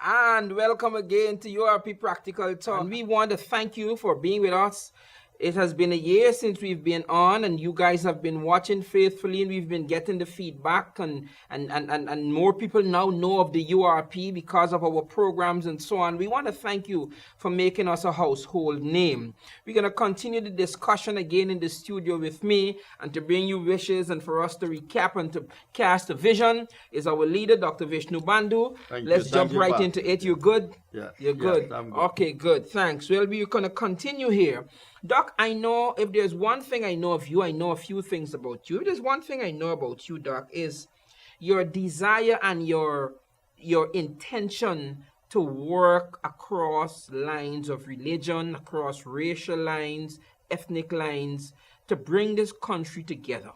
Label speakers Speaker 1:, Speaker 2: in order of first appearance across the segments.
Speaker 1: And welcome again to URP Practical Talk. And we want to thank you for being with us. It has been a year since we've been on, and you guys have been watching faithfully, and we've been getting the feedback, and more people now know of the URP because of our programs and so on. We want to thank you for making us a household name. We're going to continue the discussion again in the studio with me, and to bring you wishes and for us to recap and to cast a vision is our leader, Dr. Vishnu Bandu. Let's jump right into it. You good?
Speaker 2: Yes.
Speaker 1: You're good?
Speaker 2: Yes, I'm good.
Speaker 1: Okay, good. Thanks. Well, we're going to continue here. Doc, I know if there's one thing I know of you, I know a few things about you. If there's one thing I know about you, Doc, is your desire and your intention to work across lines of religion, across racial lines, ethnic lines, to bring this country together.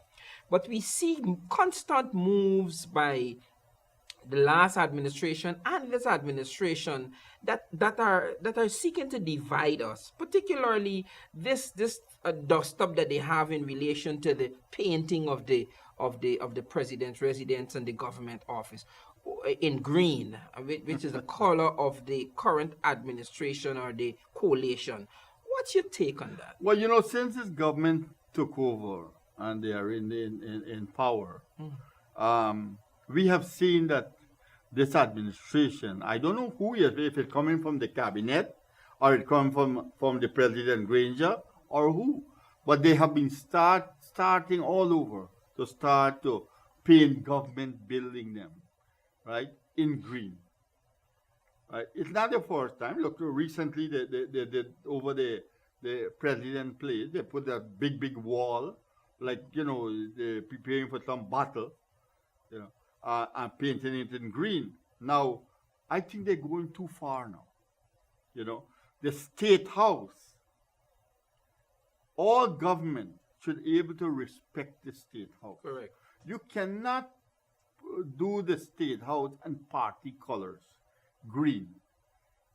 Speaker 1: But we see constant moves by the last administration and this administration that are seeking to divide us, particularly this dust up that they have in relation to the painting of the president's residence and the government office in green, which is the color of the current administration or the coalition. What's your take on that?
Speaker 2: Well, since this government took over and they are in power, we have seen that this administration, I don't know who is, if it's coming from the cabinet or it comes from the President Granger or who, but they have been starting all over to paint government building them, right, in green. Right? It's not the first time. Look, recently they did over the President place, they put a big wall, like, they're preparing for some battle, and painting it in green. Now, I think they're going too far now. The State House, all government should be able to respect the State House.
Speaker 1: Correct.
Speaker 2: You cannot do the State House in party colors, green.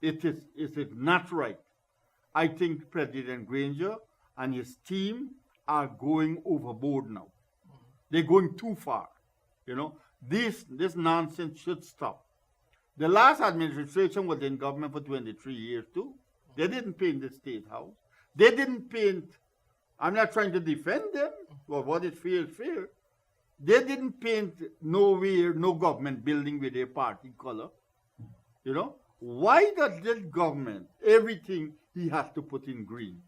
Speaker 2: It is not right. I think President Granger and his team are going overboard now. They're going too far. This nonsense should stop. The last administration was in government for 23 years too. They didn't paint the State House. They didn't paint, I'm not trying to defend them, but what is fair is fair. They didn't paint nowhere, no government building with their party color. Why does this government, everything he has to put in green?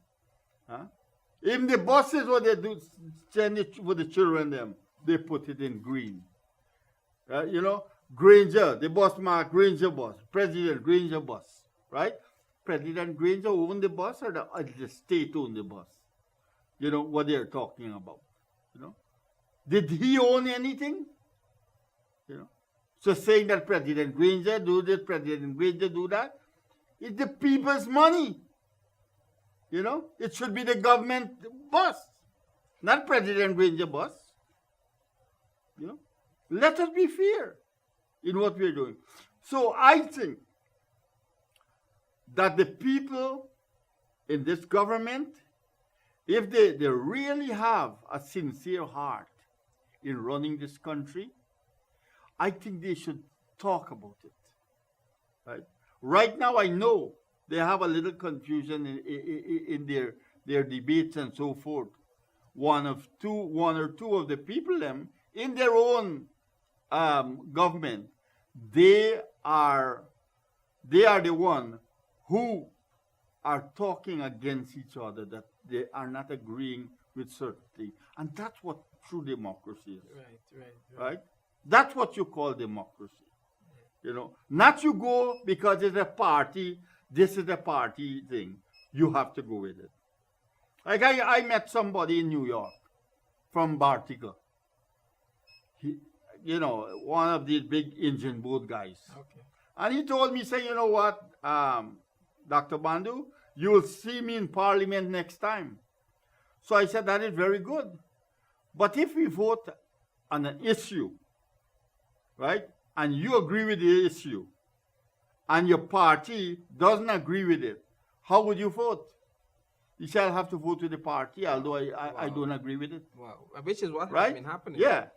Speaker 2: Huh? Even the buses, what they do, send it for the children, them, they put it in green. Granger, the bus mark, Granger bus, President Granger bus, right? President Granger owned the bus or the state owned the bus? What they're talking about. Did he own anything? So saying that President Granger do this, President Granger do that, it's the people's money. It should be the government bus, not President Granger bus. Let us be fair in what we're doing. So I think that the people in this government, if they really have a sincere heart in running this country, I think they should talk about it. Right? Right now, I know they have a little confusion in their debates and so forth. One or two of the people in their own government, they are the one who are talking against each other, that they are not agreeing with certain things. And that's what true democracy is. Right? That's what you call democracy. Not you go because it's a party, this is a party thing. You have to go with it. Like I met somebody in New York from Bartica. One of these big engine boat guys.
Speaker 1: Okay.
Speaker 2: And he told me, say, what, Dr. Bandu, you will see me in Parliament next time. So I said, that is very good. But if we vote on an issue, right, and you agree with the issue, and your party doesn't agree with it, how would you vote? You shall have to vote with the party, although I don't agree with it.
Speaker 1: Wow. Which is what
Speaker 2: right?
Speaker 1: has been happening.
Speaker 2: Yeah.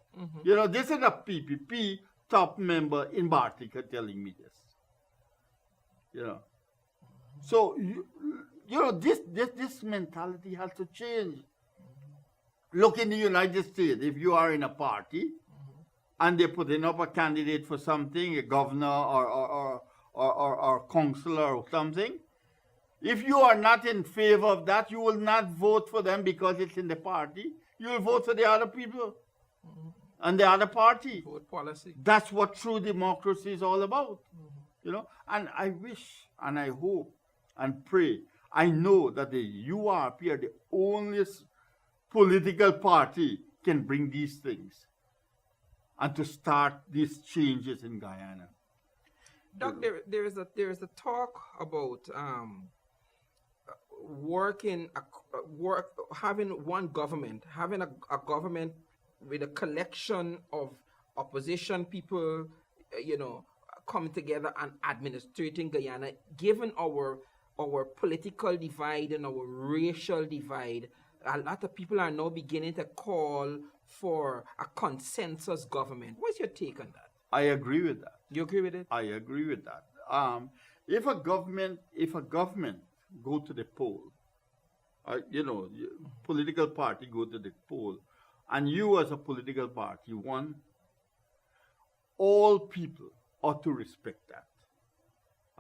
Speaker 2: This is a PPP top member in Bartica telling me this. You know. So this mentality has to change. Look in the United States, if you are in a party and they're putting up a candidate for something, a governor or councillor or something, if you are not in favor of that, you will not vote for them because it's in the party. You will vote for the other people and the other party.
Speaker 1: Vote policy.
Speaker 2: That's what true democracy is all about. You know, and I wish and I hope and pray. I know that the URP are the only political party can bring these things and to start these changes in Guyana.
Speaker 1: Doc, there is a talk about having one government, having a government with a collection of opposition people, coming together and administrating Guyana, given our political divide and our racial divide. A lot of people are now beginning to call for a consensus government. What's your take on that?
Speaker 2: I agree with that.
Speaker 1: You agree with it?
Speaker 2: I agree with that. If a government go to the poll, political party go to the poll, and you as a political party won, all people ought to respect that,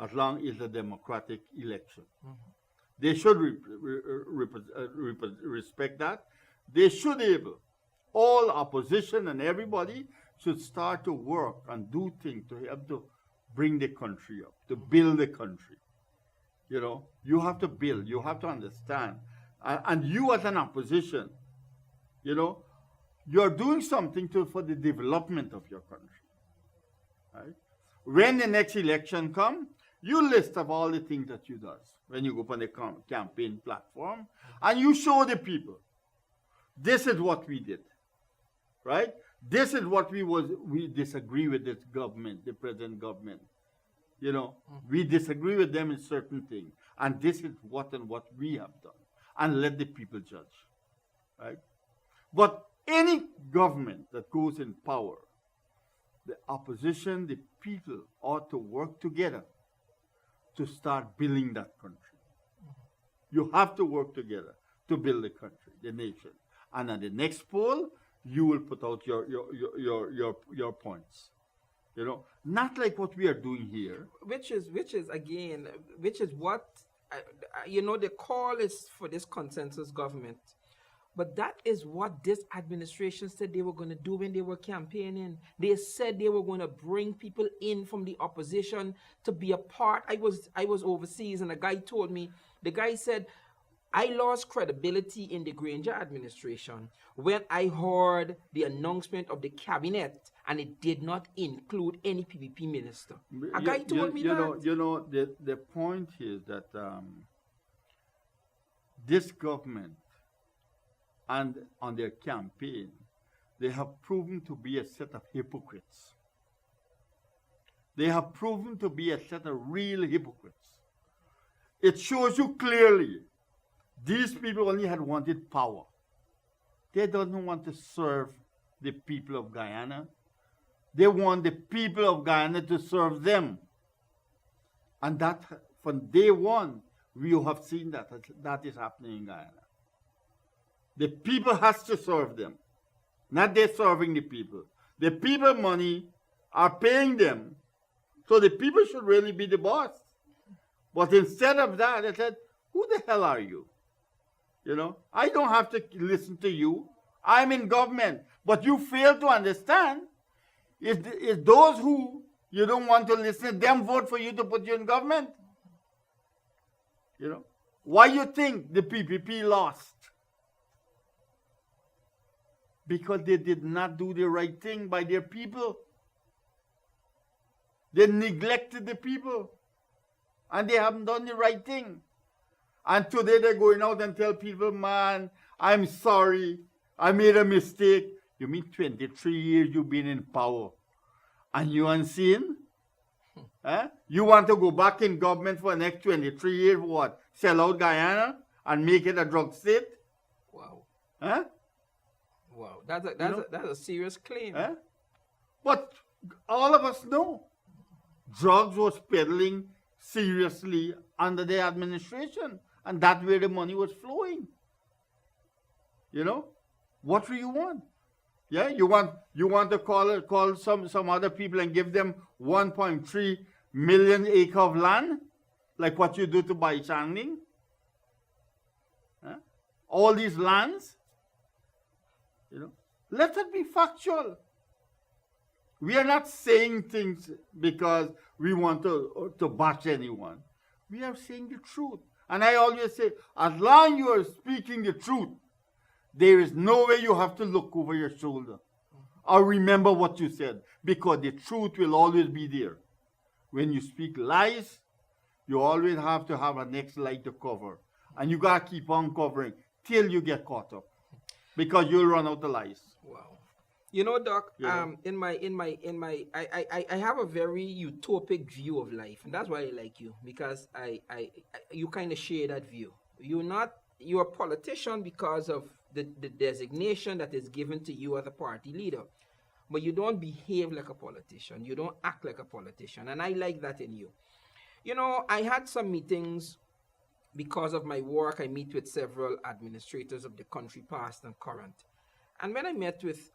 Speaker 2: as long as it's a democratic election. They should respect that. They should able, all opposition and everybody should start to work and do things to help to bring the country up, to build the country. You have to build, you have to understand. And you as an opposition, you're doing something for the development of your country. Right? When the next election comes, you list of all the things that you does when you go on the campaign platform, and you show the people, this is what we did, right? This is what we disagree with this government, the present government. We disagree with them in certain things, and this is what we have done, and let the people judge, right? But any government that goes in power, the opposition, the people ought to work together to start building that country. You have to work together to build the country, the nation. And at the next poll, you will put out your points. Not like what we are doing here.
Speaker 1: Which is what the call is for this consensus government. But that is what this administration said they were going to do when they were campaigning. They said they were going to bring people in from the opposition to be a part. I was overseas, and a guy told me, the guy said, I lost credibility in the Granger administration when I heard the announcement of the cabinet and it did not include any PPP minister. A guy told me that.
Speaker 2: The point is that this government, and on their campaign, they have proven to be a set of hypocrites. They have proven to be a set of real hypocrites. It shows you clearly these people only had wanted power. They don't want to serve the people of Guyana. They want the people of Guyana to serve them. And that, from day one, we have seen that is happening in Guyana. The people has to serve them, not they serving the people. The people money are paying them, so the people should really be the boss. But instead of that, they said, who the hell are you? I don't have to listen to you. I'm in government. But you fail to understand, if those who you don't want to listen to them vote for you to put you in government. Why you think the PPP lost? Because they did not do the right thing by their people. They neglected the people. And they haven't done the right thing. And today they're going out and tell people, man, I'm sorry. I made a mistake. You mean 23 years you've been in power. And you unseen? You want to go back in government for the next 23 years, what? Sell out Guyana and make it a drug state?
Speaker 1: Wow. Wow, that's a serious claim.
Speaker 2: But All of us know drugs was peddling seriously under the administration, and that's where the money was flowing. You know, what do you want? Yeah, you want to call some other people and give them 1.3 million acre of land, like what you do to Bai Changning? Huh? All these lands, you know. Let it be factual. We are not saying things because we want to bash anyone. We are saying the truth. And I always say, as long as you are speaking the truth, there is no way you have to look over your shoulder or remember what you said, because the truth will always be there. When you speak lies, you always have to have a next lie to cover. And you got to keep on covering till you get caught up, because you'll run out of lies.
Speaker 1: Wow. You know, Doc, I have a very utopic view of life, and that's why I like you, because you kind of share that view. You're a politician because of the designation that is given to you as a party leader, but you don't behave like a politician. You don't act like a politician, and I like that in you. You know, I had some meetings because of my work. I meet with several administrators of the country, past and current. And when I met with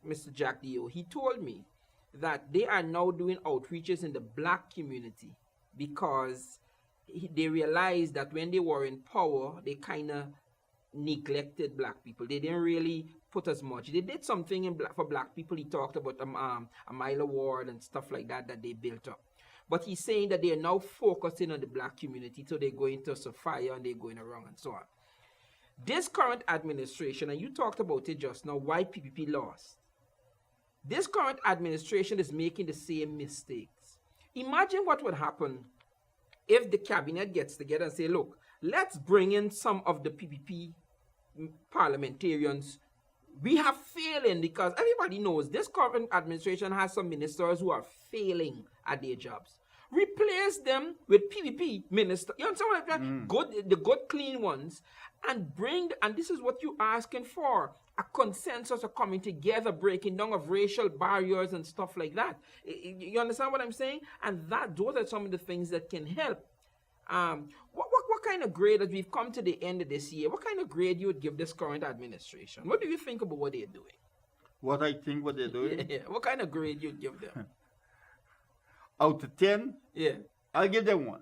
Speaker 1: Mr. Jack Dio, he told me that they are now doing outreaches in the black community because they realized that when they were in power, they kind of neglected black people. They didn't really put as much. They did something for black people. He talked about a mile award and stuff like that they built up. But he's saying that they are now focusing on the black community, so they're going to Sophia and they're going around and so on. This current administration, and you talked about it just now, why PPP lost. This current administration is making the same mistakes. Imagine what would happen if the cabinet gets together and say, look, let's bring in some of the PPP parliamentarians. We have failing, because everybody knows this current administration has some ministers who are failing at their jobs. Replace them with PPP ministers. You understand what I'm saying? Good, the good, clean ones, and this is what you're asking for, a consensus of coming together, breaking down of racial barriers and stuff like that. You understand what I'm saying? And those are some of the things that can help. What kind of grade, as we've come to the end of this year, what kind of grade you would give this current administration? What do you think about what they're doing?
Speaker 2: What I think what they're doing?
Speaker 1: Yeah. What kind of grade you'd give them?
Speaker 2: Out of 10?
Speaker 1: Yeah.
Speaker 2: I'll give them 1.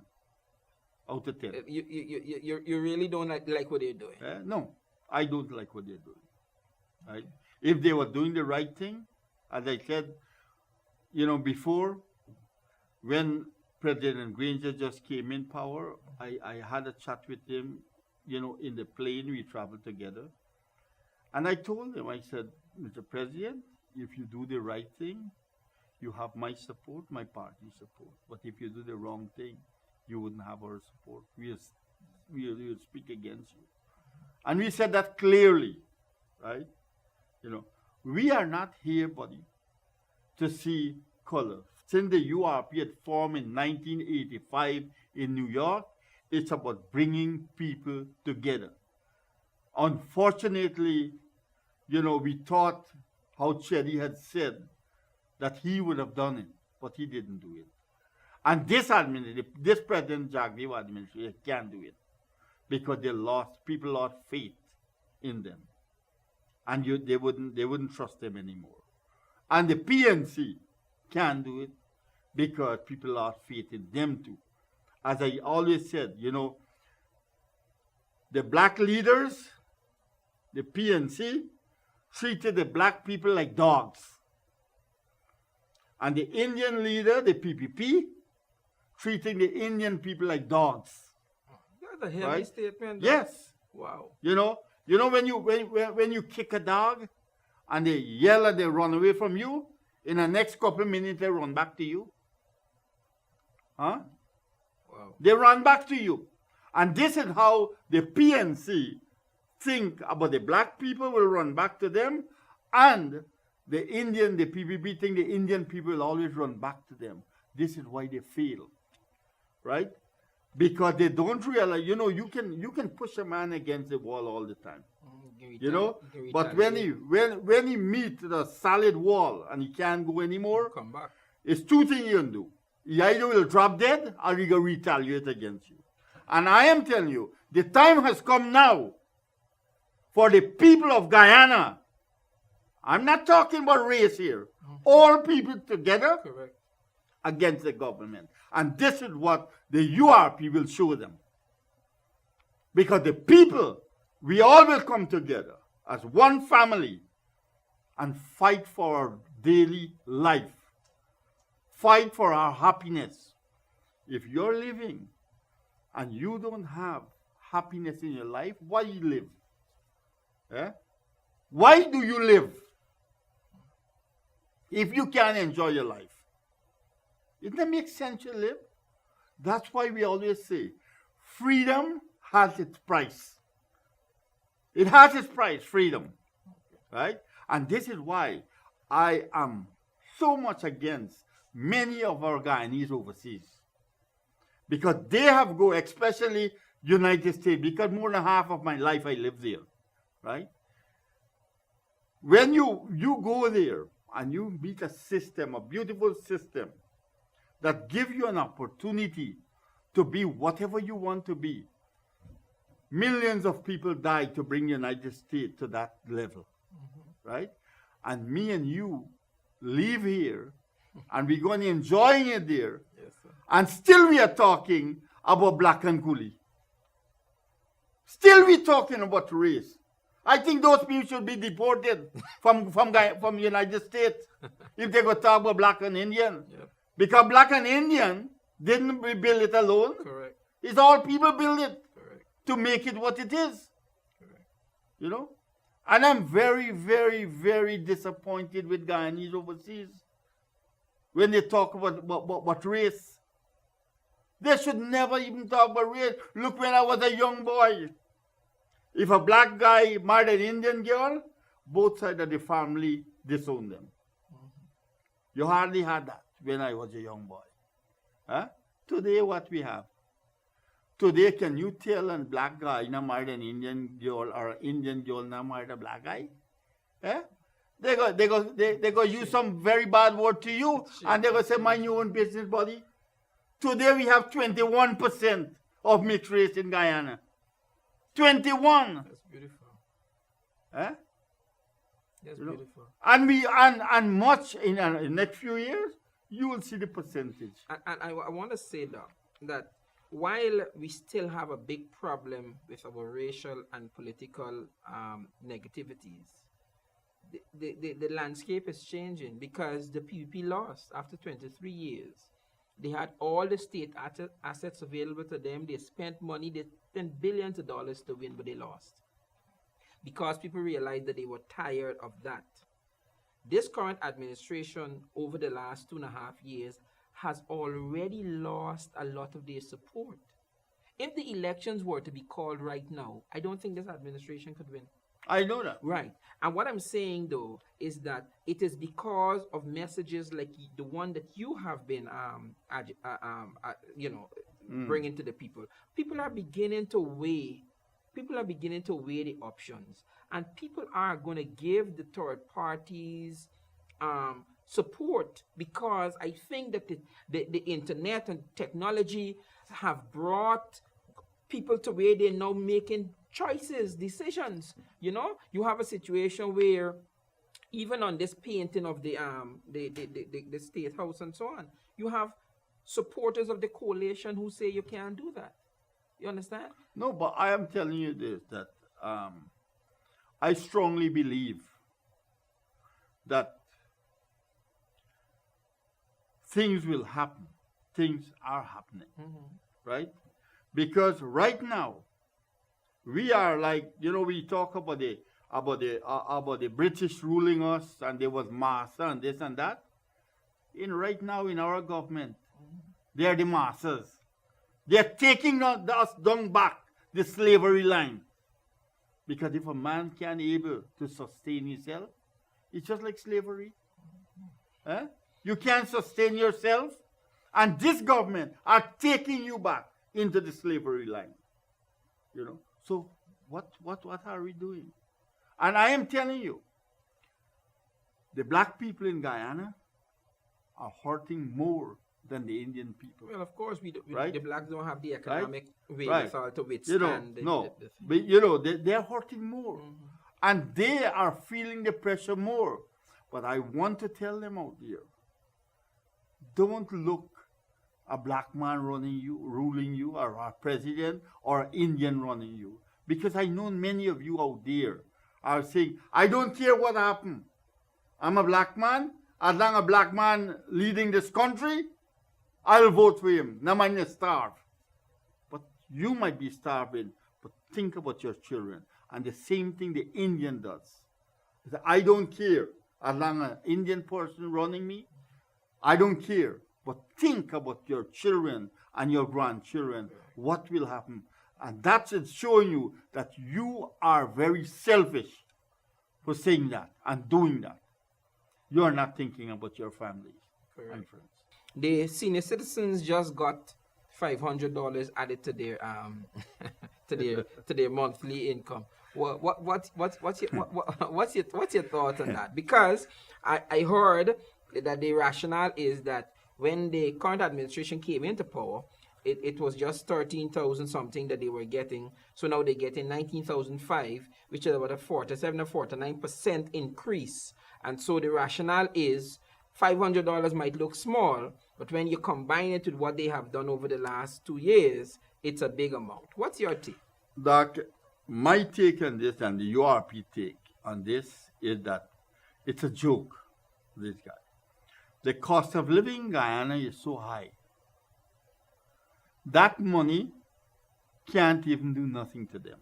Speaker 2: Out of 10.
Speaker 1: You really don't like what they're doing?
Speaker 2: No, I don't like what they're doing. Right? If they were doing the right thing, as I said, before, when President Granger just came in power, I had a chat with him, in the plane. We traveled together. And I told him, I said, Mr. President, if you do the right thing, you have my support, my party's support. But if you do the wrong thing, you wouldn't have our support. We'll speak against you. And we said that clearly, right? We are not here, buddy, to see color. Since the URP had formed in 1985 in New York, it's about bringing people together. Unfortunately, we thought how Chetty had said that he would have done it, but he didn't do it. And this President Jagdev administration can't do it, because people lost faith in them, and they wouldn't trust them anymore. And the PNC can't do it because people lost faith in them too. As I always said, the black leaders, the PNC, treated the black people like dogs. And the Indian leader, the PPP, treating the Indian people like dogs.
Speaker 1: That's a heavy statement.
Speaker 2: Yes.
Speaker 1: Wow.
Speaker 2: When you kick a dog and they yell and they run away from you, in the next couple of minutes they run back to you. Huh?
Speaker 1: Wow.
Speaker 2: They run back to you. And this is how the PNC think about the black people will run back to them, and the PPP think the Indian people will always run back to them. This is why they fail, right? Because they don't realize, you can push a man against the wall all the time. You know,
Speaker 1: He can
Speaker 2: but when he meet the solid wall and he can't go anymore,
Speaker 1: come back.
Speaker 2: it's two things you can do. He either will drop dead or he will retaliate against you. And I am telling you, the time has come now for the people of Guyana. I'm not talking about race here. All people together
Speaker 1: Correct.
Speaker 2: against the government. And this is what the URP will show them. Because the people, we all will come together as one family and fight for our daily life. Fight for our happiness. If you're living and you don't have happiness in your life, why do you live? Eh? Why do you live if you can't enjoy your life? It doesn't make sense to live. That's why we always say, freedom has its price. It has its price, freedom. Right? And this is why I am so much against many of our Guyanese overseas. Because they have go, especially United States, because more than half of my life I lived there. Right? When you go there and you meet a system, a beautiful system, that gives you an opportunity to be whatever you want to be. Millions of people died to bring United States to that level, right? And me and you live here, and we're going to enjoy it there,
Speaker 1: Yes, sir.
Speaker 2: and still we are talking about black and coolie. Still we talking about race. I think those people should be deported from United States if they go talk about black and Indian.
Speaker 1: Yep.
Speaker 2: Because black and Indian didn't build it alone.
Speaker 1: Correct.
Speaker 2: It's all people build it
Speaker 1: Correct.
Speaker 2: to make it what it is.
Speaker 1: Correct.
Speaker 2: You know? And I'm very, very, very disappointed with Guyanese overseas when they talk about race. They should never even talk about race. Look, when I was a young boy, if a black guy married an Indian girl, both sides of the family disowned them. You hardly had that when I was a young boy. Huh? Today, what we have? Today, can you tell a black guy now married an Indian girl or an Indian girl now married a black guy? Eh? They go use some very bad word to you, and they go say, mind your own business, buddy. Today, we have 21% of mixed race in Guyana. 21.
Speaker 1: That's beautiful.
Speaker 2: Eh?
Speaker 1: That's
Speaker 2: You know?
Speaker 1: beautiful.
Speaker 2: And we and much in the next few years, you will see the percentage.
Speaker 1: And I want to say that while we still have a big problem with our racial and political negativities, the landscape is changing because the PUP lost after 23 years. They had all the state assets available to them. They spent money. They spent billions of dollars to win, but they lost because people realized that they were tired of that. This current administration over the last 2.5 years has already lost a lot of their support. If the elections were to be called right now, I don't think this administration could win.
Speaker 2: I know that.
Speaker 1: Right. And what I'm saying though is that it is because of messages like the one that you have been bringing to the people. People are beginning to weigh the options, and people are going to give the third parties support because I think that the internet and technology have brought people to where they're now making choices, decisions. You know, you have a situation where even on this painting of the State House and so on, you have supporters of the coalition who say you can't do that. You understand?
Speaker 2: No, but I am telling you this, that I strongly believe that things will happen. Things are happening, right? Because right now, we are like, we talk about the British ruling us, and there was master and this and that. Right now in our government, they are the masters. They are taking us down back the slavery line. Because if a man can't able to sustain himself, it's just like slavery. Eh? You can't sustain yourself, and this government are taking you back into the slavery line. So what are we doing? And I am telling you, the black people in Guyana are hurting more than the Indian people.
Speaker 1: Well, of course,
Speaker 2: Right?
Speaker 1: the blacks don't have the economic
Speaker 2: Right.
Speaker 1: wherewithal to withstand the
Speaker 2: But they're hurting more. And they are feeling the pressure more. But I want to tell them out there, don't look a black man ruling you, or a president, or an Indian running you. Because I know many of you out there are saying, I don't care what happened. I'm a black man. As long as a black man leading this country, I'll vote for him. Now mind you starve. But you might be starving, but think about your children. And the same thing the Indian does. I don't care. As long as an Indian person running me, I don't care. But think about your children and your grandchildren. What will happen? And that's it showing you that you are very selfish for saying that and doing that. You are not thinking about your families and friends.
Speaker 1: The senior citizens just got $500 added to their to their monthly income. What's your thoughts on that? Because I heard that the rationale is that when the current administration came into power, it was just 13,000 something that they were getting. So now they're getting 19,005, which is about a 47 or 49% increase. And so the rationale is $500 might look small, but when you combine it with what they have done over the last 2 years, it's a big amount. What's your take?
Speaker 2: Doc, my take on this and the URP take on this is that it's a joke, this guy. The cost of living in Guyana is so high. That money can't even do nothing to them.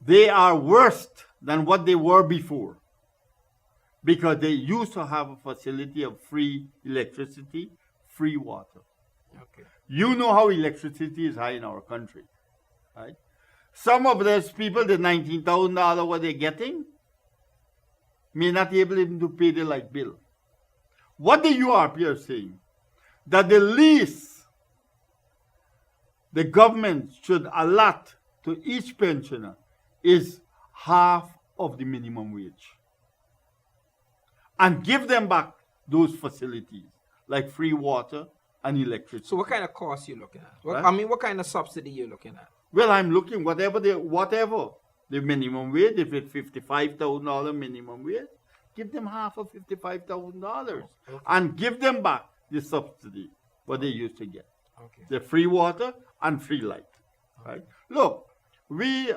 Speaker 2: They are worse than what they were before, because they used to have a facility of free electricity, free water.
Speaker 1: Okay.
Speaker 2: You know how electricity is high in our country, right? Some of those people, the $19,000 what they're getting, may not be able even to pay the light bill. What the URP are saying, that the least the government should allot to each pensioner is half of the minimum wage. And give them back those facilities, like free water and electricity.
Speaker 1: So what kind of cost you looking at?
Speaker 2: Right?
Speaker 1: I mean, what kind of subsidy you looking at?
Speaker 2: Well, I'm looking whatever the minimum wage. If it's $55,000 minimum wage, give them half of $55,000 and give them back the subsidy what they used to get.
Speaker 1: Okay.
Speaker 2: The free water and free light. Right? Look,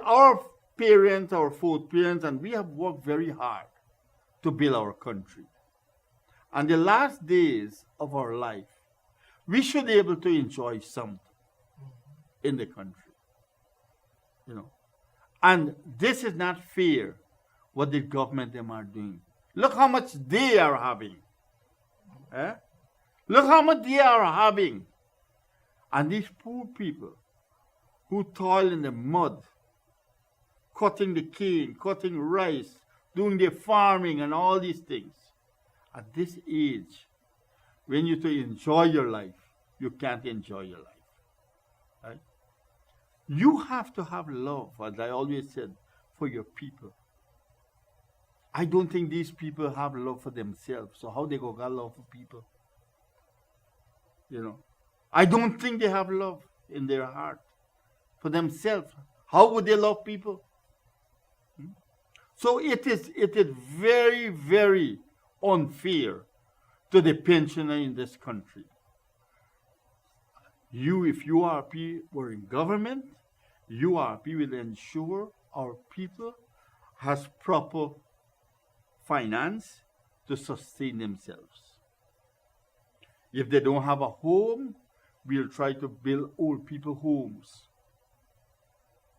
Speaker 2: our parents, our foreparents, and we have worked very hard to build our country. And the last days of our life, we should be able to enjoy something in the country. You know. And this is not fair what the government them are doing. Look how much they are having. Eh? Look how much they are having. And these poor people who toil in the mud, cutting the cane, cutting rice, doing their farming and all these things. At this age, when you to enjoy your life, you can't enjoy your life. Right? You have to have love, as I always said, for your people. I don't think these people have love for themselves. So how they go got love for people? You know, I don't think they have love in their heart for themselves. How would they love people? So it is very, very unfair to the pensioner in this country. If URP were in government, URP will ensure our people has proper finance to sustain themselves. If they don't have a home, we'll try to build old people homes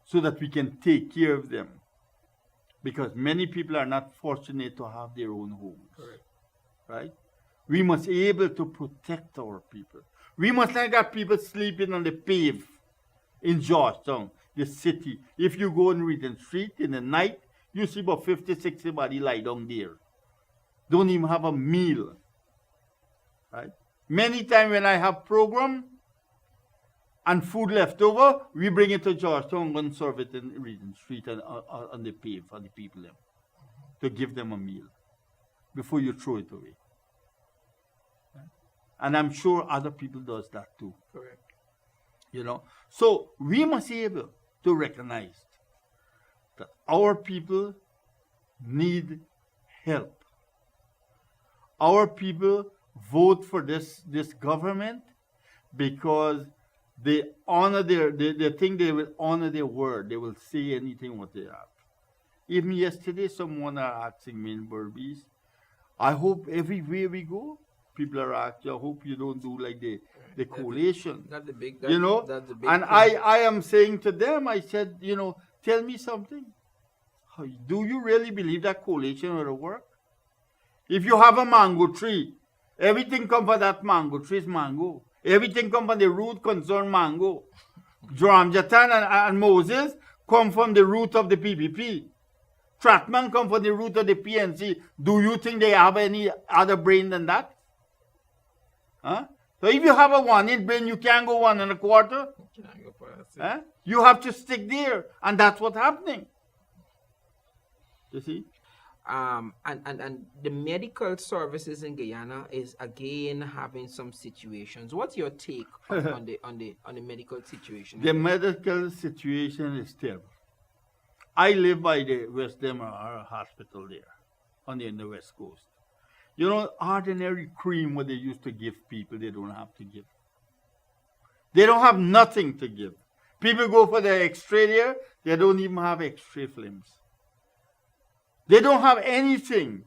Speaker 2: so that we can take care of them. Because many people are not fortunate to have their own homes.
Speaker 1: Correct.
Speaker 2: Right? We must be able to protect our people. We must not have people sleeping on the pave in Georgetown, the city. If you go on Regent Street in the night, you see about 50, 60 body lie down there. Don't even have a meal. Right? Many times when I have program and food left over, we bring it to Georgetown and serve it in Regent Street and on the pave for the people. to give them a meal before you throw it away. And I'm sure other people does that too.
Speaker 1: Correct.
Speaker 2: So we must be able to recognize that our people need help. Our people vote for this government because they honor they think they will honor their word. They will say anything what they have. Even yesterday, someone are asking me in Burmese, I hope everywhere we go, people are asking, I hope you don't do like the coalition.
Speaker 1: That's the big,
Speaker 2: That's the big and thing. I am saying to them, I said, tell me something. Do you really believe that coalition will work? If you have a mango tree, everything come from that mango tree is mango. Everything come from the root concern mango. Joram Jatan and Moses come from the root of the PPP. Tratman come from the root of the PNC. Do you think they have any other brain than that? Huh? So if you have a 1-inch brain, you can't go 1 1/4. Huh? You have to stick there, and that's what's happening. You see?
Speaker 1: And the medical services in Guyana is again having some situations. What's your take on the medical situation?
Speaker 2: The medical situation is terrible. I live by the West Demerara Hospital there, on the West Coast. Ordinary cream what they used to give people, they don't have to give. They don't have nothing to give. People go for the X-ray there, they don't even have X-ray films. They don't have anything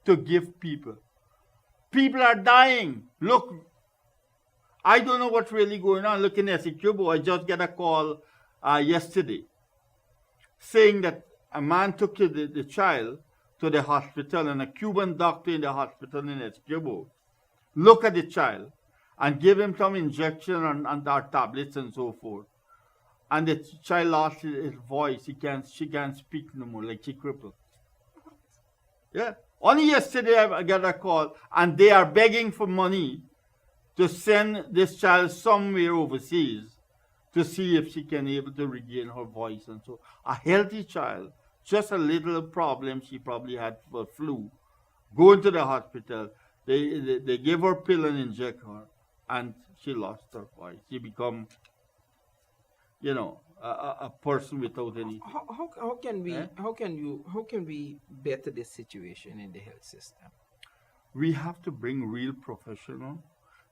Speaker 2: to give people. People are dying. Look, I don't know what's really going on. Look in Essecubo, I just got a call yesterday saying that a man took the child to the hospital, and a Cuban doctor in the hospital in Essecubo look at the child and give him some injection and tablets and so forth. And the child lost his voice. She can't speak no more, like she crippled. Yeah. Only yesterday I got a call, and they are begging for money to send this child somewhere overseas to see if she can able to regain her voice and so. A healthy child, just a little problem she probably had for flu, go into the hospital. They give her pill and inject her, and she lost her voice. She become, a person without any.
Speaker 1: How can we better this situation in the health system?
Speaker 2: We have to bring real professional.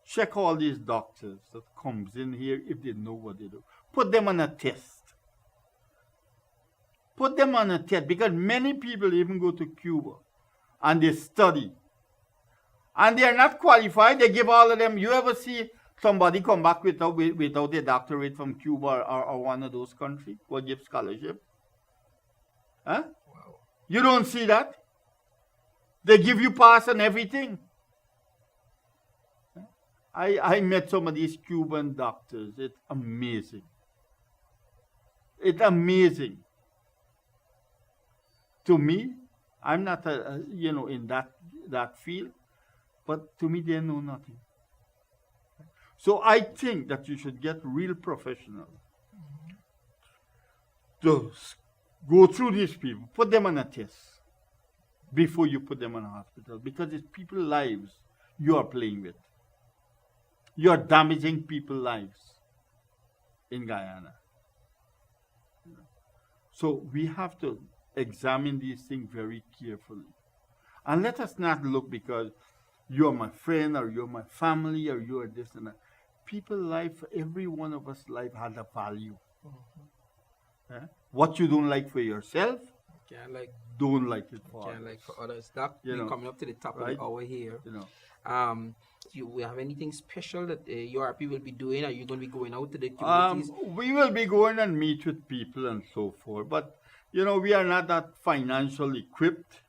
Speaker 2: Check all these doctors that comes in here if they know what they do. Put them on a test. Put them on a test, because many people even go to Cuba and they study. And they are not qualified. They give all of them. You ever see somebody come back without a doctorate from Cuba or one of those countries who give scholarship? Huh?
Speaker 1: Wow.
Speaker 2: You don't see that. They give you pass on everything. I met some of these Cuban doctors. It's amazing. It's amazing. To me, I'm not in that field, but to me they know nothing. So I think that you should get real professionals to go through these people, put them on a test before you put them in a hospital, because it's people's lives you are playing with. You are damaging people's lives in Guyana. So we have to examine these things very carefully. And let us not look because you're my friend or you're my family or you're this and that. People's life, every one of us' life has a value. Mm-hmm. What you don't like for yourself, don't like it for others.
Speaker 1: Like for others. That we're coming up to the top of the hour here. Do we have anything special that URP will be doing? Are you going to be going out to the communities?
Speaker 2: We will be going and meet with people and so forth. But, we are not that financially equipped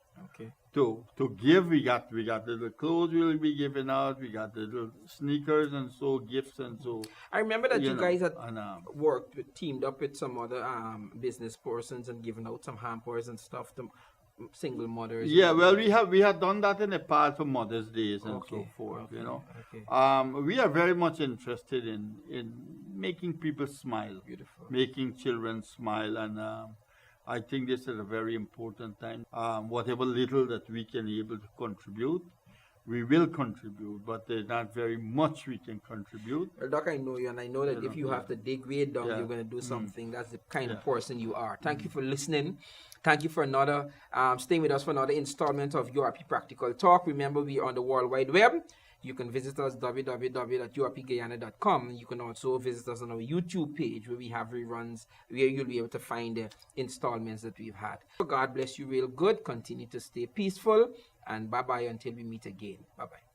Speaker 2: to give. We got the little clothes we'll be giving out. We got the little sneakers and so, gifts and so.
Speaker 1: I remember that you guys had teamed up with some other business persons and given out some hampers and stuff to single mothers.
Speaker 2: Yeah, well, we had done that in the past for Mother's Days and so forth. We are very much interested in making people smile,
Speaker 1: beautiful,
Speaker 2: making children smile, and I think this is a very important time. Whatever little that we can able to contribute, we will contribute, but there's not very much we can contribute.
Speaker 1: Well, Doc, I know you, and I know that if you have to dig way down,
Speaker 2: Yeah.
Speaker 1: you're going to do something. That's the kind of
Speaker 2: Yeah.
Speaker 1: person you are. Thank you for listening. Thank you for another, staying with us for another installment of URP Practical Talk. Remember, we are on the World Wide Web. You can visit us www.urpguyana.com. You can also visit us on our YouTube page where we have reruns where you'll be able to find the installments that we've had. God bless you real good. Continue to stay peaceful, and bye-bye until we meet again. Bye-bye.